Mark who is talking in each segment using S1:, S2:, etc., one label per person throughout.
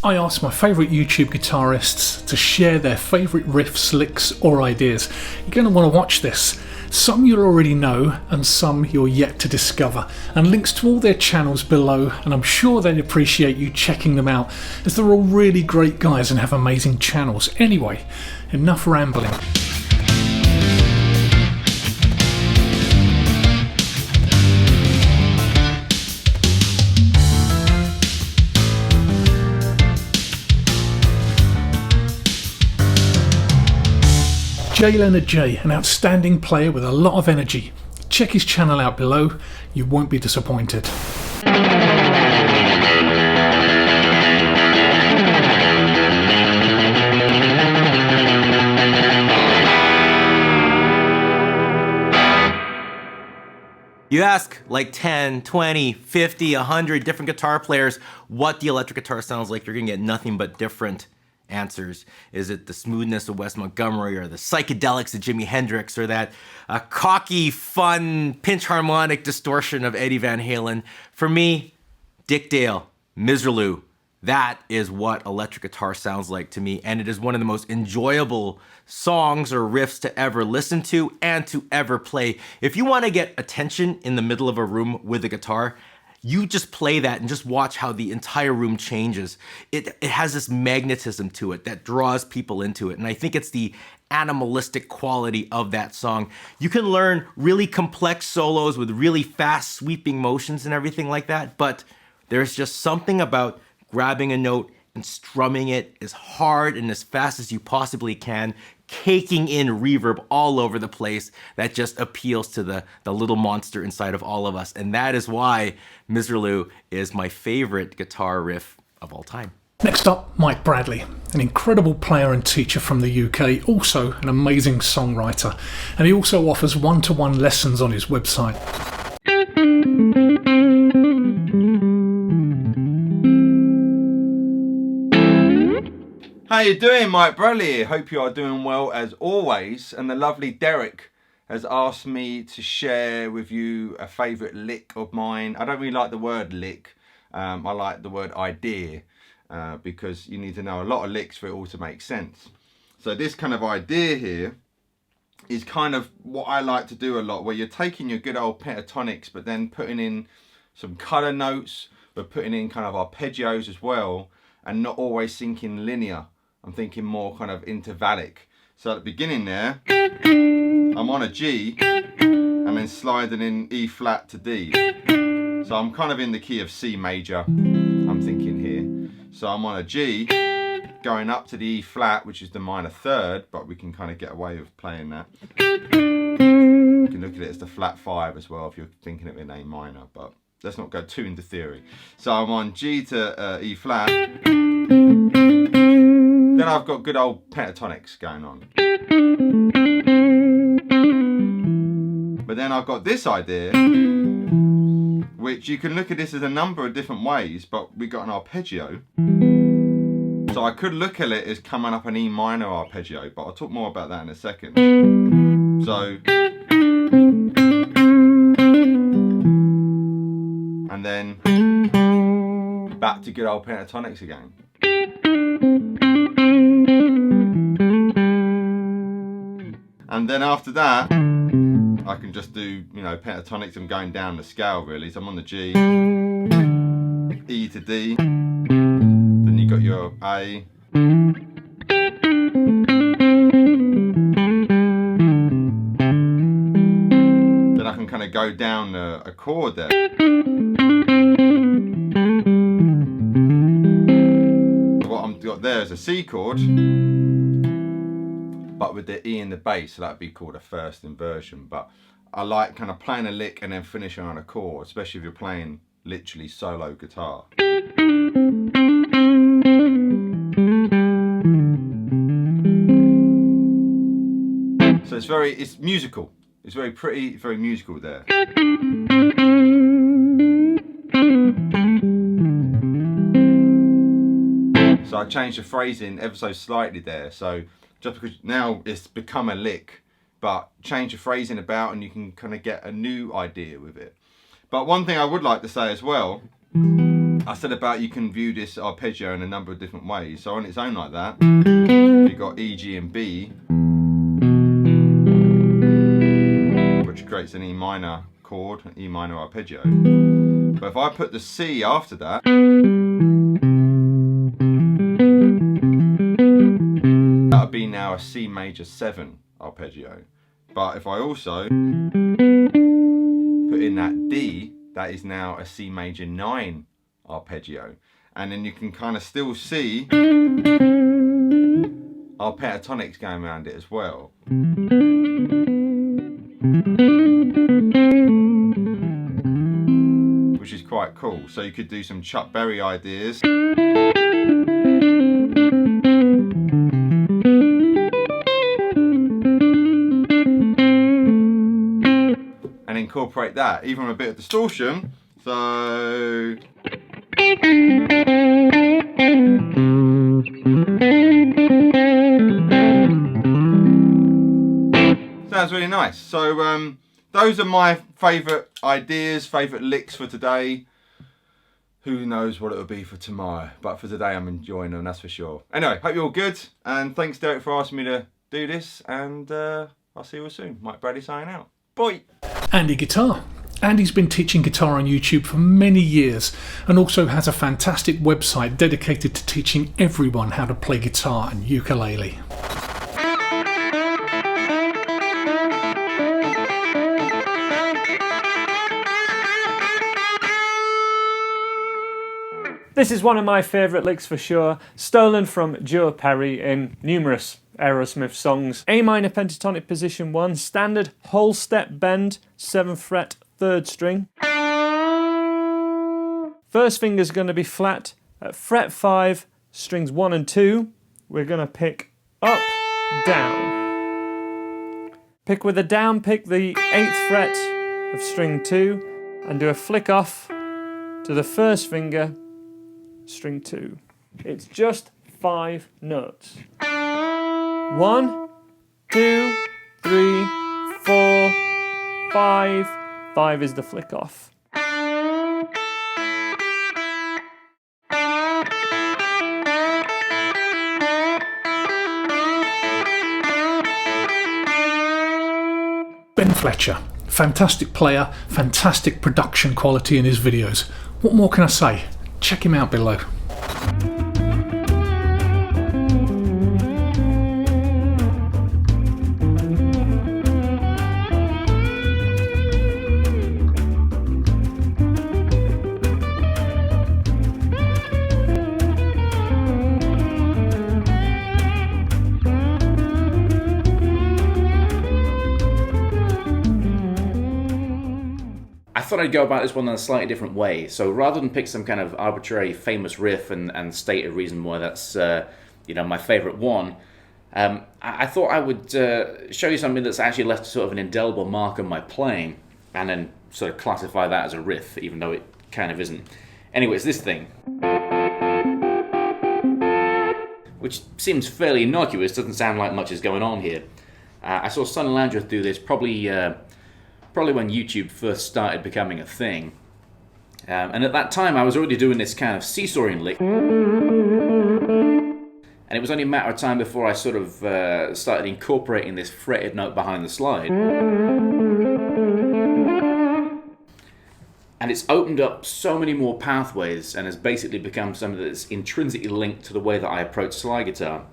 S1: I asked my favourite YouTube guitarists to share their favourite riffs, licks or ideas. You're going to want to watch this. Some you'll already know and some you're yet to discover, and links to all their channels below, and I'm sure they'd appreciate you checking them out as they're all really great guys and have amazing channels. Anyway, enough rambling. Jay Leonard J, an outstanding player with a lot of energy. Check his channel out below, you won't be disappointed.
S2: You ask like 10, 20, 50, 100 different guitar players what the electric guitar sounds like, you're gonna get nothing but different answers. Is it the smoothness of Wes Montgomery, or the psychedelics of Jimi Hendrix, or that cocky, fun, pinch harmonic distortion of Eddie Van Halen? For me, Dick Dale, Misirlou, that is what electric guitar sounds like to me, and it is one of the most enjoyable songs or riffs to ever listen to and to ever play. If you want to get attention in the middle of a room with a guitar, you just play that and just watch how the entire room changes. It has this magnetism to it that draws people into it. And I think it's the animalistic quality of that song. You can learn really complex solos with really fast sweeping motions and everything like that, but there's just something about grabbing a note and strumming it as hard and as fast as you possibly can, caking in reverb all over the place, that just appeals to the little monster inside of all of us. And that is why Misirlou is my favorite guitar riff of all time.
S1: Next up, Mike Bradley, an incredible player and teacher from the UK, also an amazing songwriter. And he also offers one-to-one lessons on his website.
S3: How you doing? Mike Bradley here. Hope you are doing well as always. And the lovely Derek has asked me to share with you a favourite lick of mine. I don't really like the word lick. I like the word idea because you need to know a lot of licks for it all to make sense. So this kind of idea here is kind of what I like to do a lot, where you're taking your good old pentatonics but then putting in some colour notes, but putting in kind of arpeggios as well, and not always thinking linear. I'm thinking more kind of intervallic. So at the beginning there, I'm on a G and then sliding in E flat to D. So I'm kind of in the key of C major, I'm thinking here. So I'm on a G, going up to the E flat, which is the minor third, but we can kind of get away with playing that. You can look at it as the flat 5 as well if you're thinking of it in A minor, but let's not go too into theory. So I'm on G to E flat. Then I've got good old pentatonics going on. But then I've got this idea, which you can look at this as a number of different ways, but we got an arpeggio. So I could look at it as coming up an E minor arpeggio, but I'll talk more about that in a second. So, and then back to good old pentatonics again. And then after that, I can just do, you know, pentatonics. I'm going down the scale really. So I'm on the G, E to D, then you got your A. Then I can kind of go down a chord there. What I've got there is a C chord, but with the E in the bass, so that'd be called a first inversion. But I like kind of playing a lick and then finishing on a chord, especially if you're playing literally solo guitar. So it's musical. It's very pretty, very musical there. So I changed the phrasing ever so slightly there. So just because now it's become a lick, but change the phrasing about and you can kind of get a new idea with it. But one thing I would like to say as well I said about you can view this arpeggio in a number of different ways. So on its own like that, you've got E, G and B, which creates an E minor chord, an E minor arpeggio. But if I put the C after that, that would be now a C major 7 arpeggio. But if I also put in that D, that is now a C major 9 arpeggio. And then you can kind of still see our pentatonics going around it as well. Which is quite cool. So you could do some Chuck Berry ideas. And incorporate that, even with a bit of distortion. So sounds really nice. So those are my favourite ideas, favourite licks for today. Who knows what it will be for tomorrow, but for today I'm enjoying them, that's for sure. Anyway, hope you're all good, and thanks Derek for asking me to do this, and I'll see you all soon. Mike Bradley signing out. Bye.
S1: Andy Guitar. Andy's been teaching guitar on YouTube for many years and also has a fantastic website dedicated to teaching everyone how to play guitar and ukulele.
S4: This is one of my favourite licks for sure, stolen from Joe Perry in numerous Aerosmith songs. A minor pentatonic position 1, standard whole step bend, 7th fret, 3rd string. First finger's going to be flat at fret 5, strings 1 and 2. We're going to pick up, down. Pick with a down, pick the 8th fret of string 2 and do a flick off to the first finger, string 2. It's just 5 notes. 1, 2, 3, 4, 5. 5 is the flick off.
S1: Ben Fletcher, fantastic player, fantastic production quality in his videos. What more can I say? Check him out below.
S5: I thought I'd go about this one in a slightly different way. So rather than pick some kind of arbitrary famous riff and state a reason why that's my favourite one, I thought I would show you something that's actually left sort of an indelible mark on my playing, and then sort of classify that as a riff, even though it kind of isn't. Anyway, it's this thing, which seems fairly innocuous, doesn't sound like much is going on here. I saw Sonny Landreth do this probably when YouTube first started becoming a thing. And at that time I was already doing this kind of seesawing lick. And it was only a matter of time before I sort of started incorporating this fretted note behind the slide. And it's opened up so many more pathways and has basically become something that's intrinsically linked to the way that I approach slide guitar.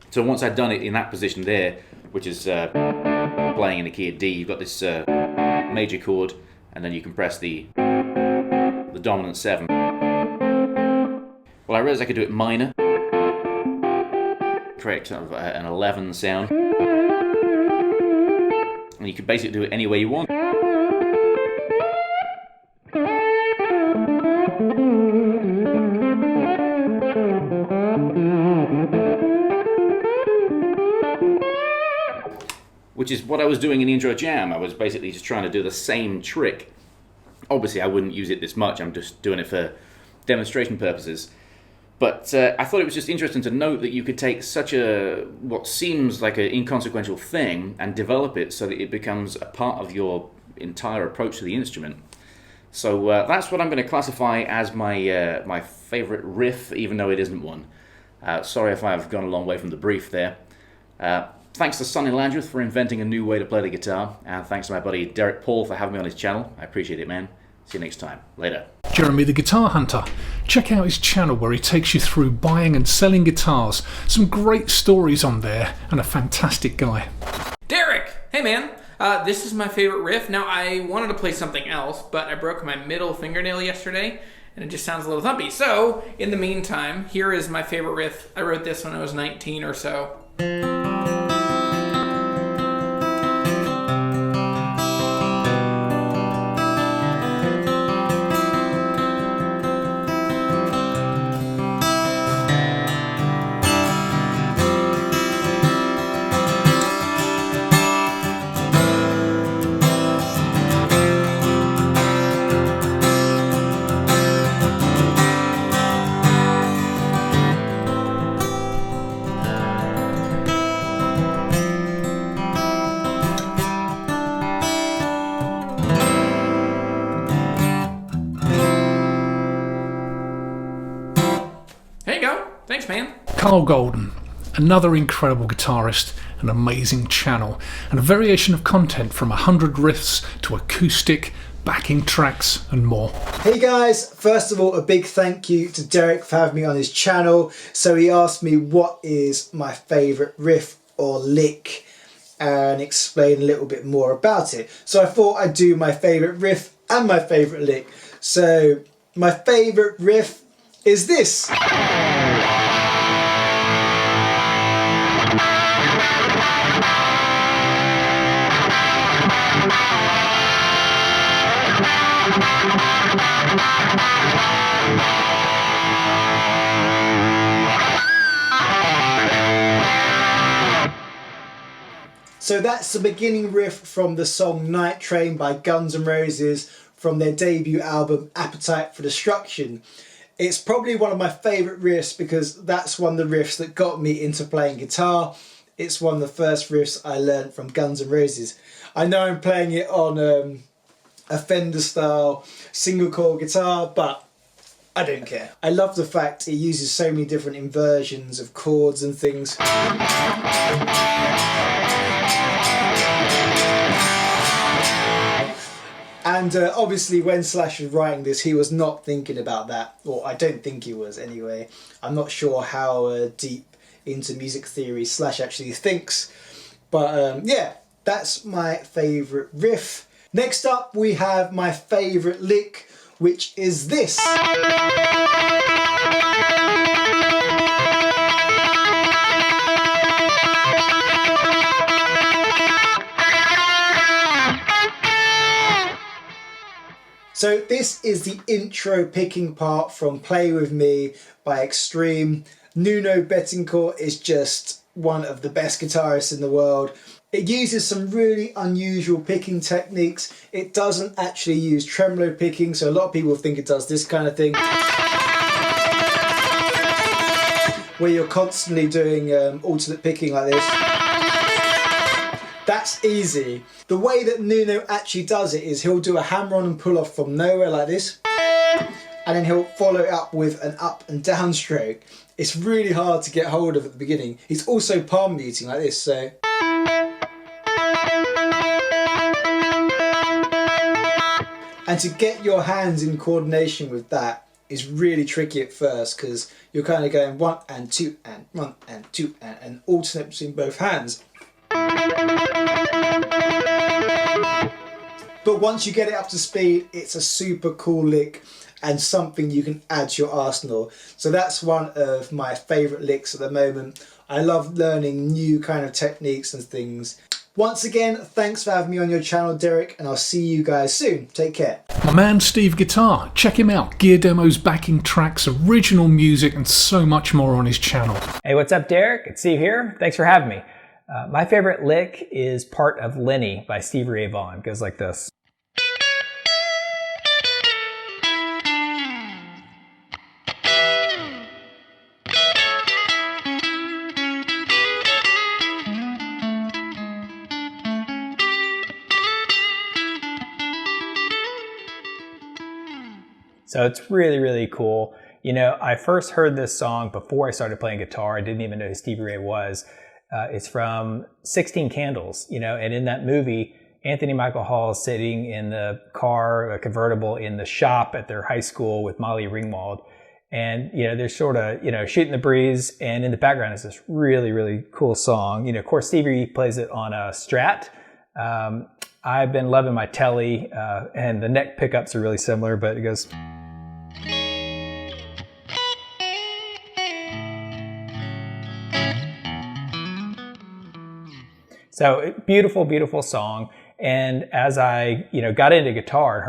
S5: So once I'd done it in that position there, which is playing in the key of D, you've got this major chord, and then you can press the dominant 7. Well, I realised I could do it minor, create kind of an 11 sound, and you could basically do it any way you want. Which is what I was doing in the intro jam. I was basically just trying to do the same trick. Obviously I wouldn't use it this much, I'm just doing it for demonstration purposes. But I thought it was just interesting to note that you could take such what seems like an inconsequential thing and develop it so that it becomes a part of your entire approach to the instrument. So that's what I'm going to classify as my my favorite riff, even though it isn't one. Sorry if I've gone a long way from the brief there. Thanks to Sonny Landreth for inventing a new way to play the guitar, and thanks to my buddy Derek Paul for having me on his channel. I appreciate it, man. See you next time. Later.
S1: Jeremy the Guitar Hunter. Check out his channel where he takes you through buying and selling guitars. Some great stories on there, and a fantastic guy.
S6: Derek! Hey man, this is my favorite riff. Now I wanted to play something else, but I broke my middle fingernail yesterday, and it just sounds a little thumpy. So, in the meantime, here is my favorite riff. I wrote this when I was 19 or so. There you go. Thanks, man.
S1: Carl Golden, another incredible guitarist, an amazing channel, and a variation of content from 100 riffs to acoustic, backing tracks and more.
S7: Hey guys, first of all a big thank you to Derek for having me on his channel. So he asked me what is my favourite riff or lick and explain a little bit more about it. So I thought I'd do my favourite riff and my favourite lick. So my favourite riff is this. So that's the beginning riff from the song Night Train by Guns N' Roses from their debut album Appetite for Destruction. It's probably one of my favourite riffs because that's one of the riffs that got me into playing guitar. It's one of the first riffs I learned from Guns N' Roses. I know I'm playing it on a Fender style single coil guitar, but I don't care. I love the fact it uses so many different inversions of chords and things. And obviously when Slash was writing this, he was not thinking about that. Or I don't think he was anyway. I'm not sure how deep into music theory Slash actually thinks. But yeah, that's my favourite riff. Next up we have my favourite lick, which is this. So this is the intro picking part from Play With Me by Extreme. Nuno Bettencourt is just one of the best guitarists in the world. It uses some really unusual picking techniques. It doesn't actually use tremolo picking, so a lot of people think it does this kind of thing, where you're constantly doing alternate picking like this. That's easy. The way that Nuno actually does it is he'll do a hammer-on and pull-off from nowhere like this, and then he'll follow it up with an up and down stroke. It's really hard to get hold of at the beginning. He's also palm muting like this, so. And to get your hands in coordination with that is really tricky at first, because you're kind of going 1 and 2 and 1 and 2 and alternate between both hands. But once you get it up to speed, it's a super cool lick and something you can add to your arsenal. So that's one of my favourite licks at the moment. I love learning new kind of techniques and things. Once again, thanks for having me on your channel, Derek, and I'll see you guys soon. Take care.
S1: My man Steve Guitar, check him out. Gear demos, backing tracks, original music, and so much more on his channel.
S8: Hey, what's up, Derek? It's Steve here. Thanks for having me. My favorite lick is Part of Lenny by Stevie Ray Vaughan. It goes like this. So it's really, really cool. You know, I first heard this song before I started playing guitar. I didn't even know who Stevie Ray was. It's from 16 Candles, you know, and in that movie, Anthony Michael Hall is sitting in the car, a convertible, in the shop at their high school with Molly Ringwald. And, you know, they're sort of, you know, shooting the breeze. And in the background is this really, really cool song. You know, of course, Stevie plays it on a Strat. I've been loving my Telly, and the neck pickups are really similar, but it goes... So beautiful, beautiful song. And as I, you know, got into guitar and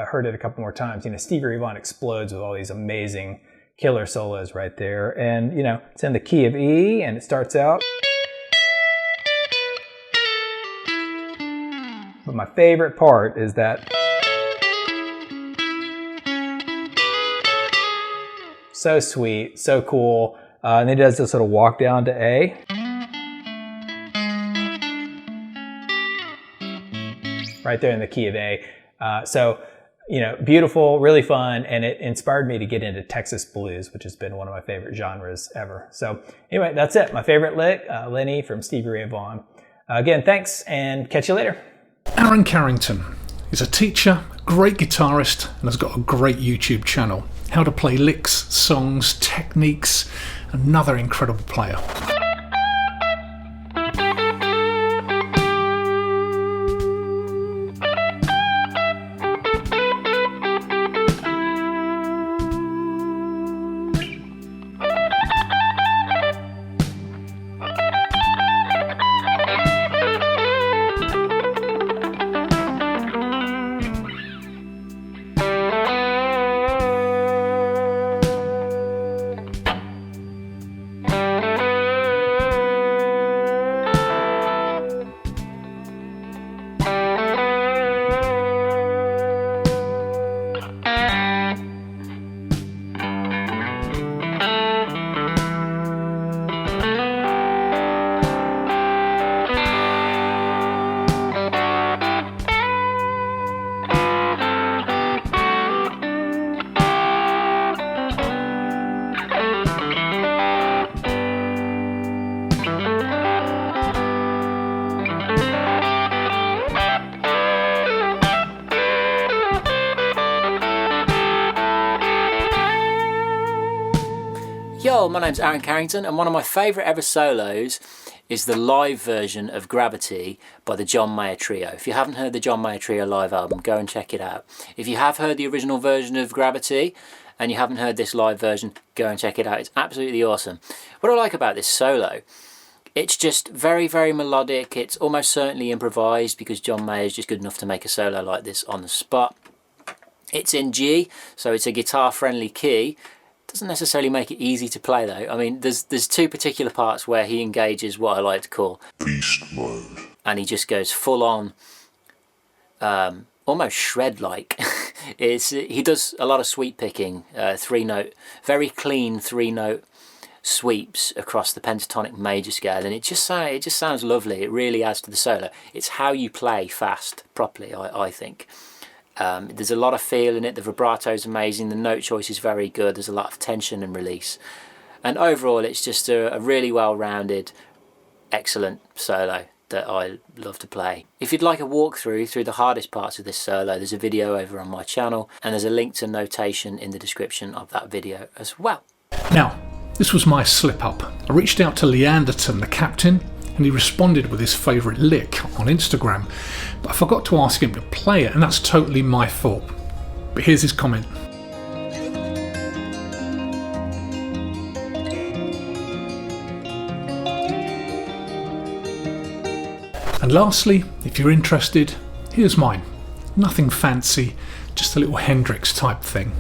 S8: heard it a couple more times, you know, Stevie Ray Vaughan explodes with all these amazing killer solos right there. And, you know, it's in the key of E, and it starts out. But my favorite part is that. So sweet, so cool. And then he does this little walk down to A. Right there in the key of A. So, you know, beautiful, really fun, and it inspired me to get into Texas blues, which has been one of my favorite genres ever. So anyway, that's it. My favorite lick, Lenny from Stevie Ray Vaughan. Again, thanks, and catch you later.
S1: Aaron Carrington is a teacher, great guitarist, and has got a great YouTube channel. How to play licks, songs, techniques, another incredible player.
S9: Yo, my name's Aaron Carrington, and one of my favourite ever solos is the live version of Gravity by the John Mayer Trio. If you haven't heard the John Mayer Trio live album, go and check it out. If you have heard the original version of Gravity and you haven't heard this live version, go and check it out. It's absolutely awesome. What I like about this solo, it's just very, very melodic. It's almost certainly improvised because John Mayer is just good enough to make a solo like this on the spot. It's in G, so it's a guitar-friendly key. Doesn't necessarily make it easy to play though. I mean, there's two particular parts where he engages what I like to call beast mode, and he just goes full on, almost shred-like. He does a lot of sweep picking, three-note, very clean three-note sweeps across the pentatonic major scale, and it just sounds lovely. It really adds to the solo. It's how you play fast properly, I think. There's a lot of feel in it. The vibrato is amazing. The note choice is very good. There's a lot of tension and release. And overall, it's just a really well-rounded, excellent solo that I love to play. If you'd like a walkthrough through the hardest parts of this solo, there's a video over on my channel, and there's a link to notation in the description of that video as well.
S1: Now, this was my slip-up. I reached out to Leanderton, the captain, and he responded with his favourite lick on Instagram, but I forgot to ask him to play it, and that's totally my fault. But here's his comment. And lastly, if you're interested, here's mine. Nothing fancy, just a little Hendrix type thing.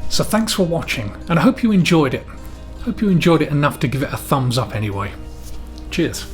S1: So thanks for watching, and I hope you enjoyed it. Hope you enjoyed it enough to give it a thumbs up anyway. Cheers.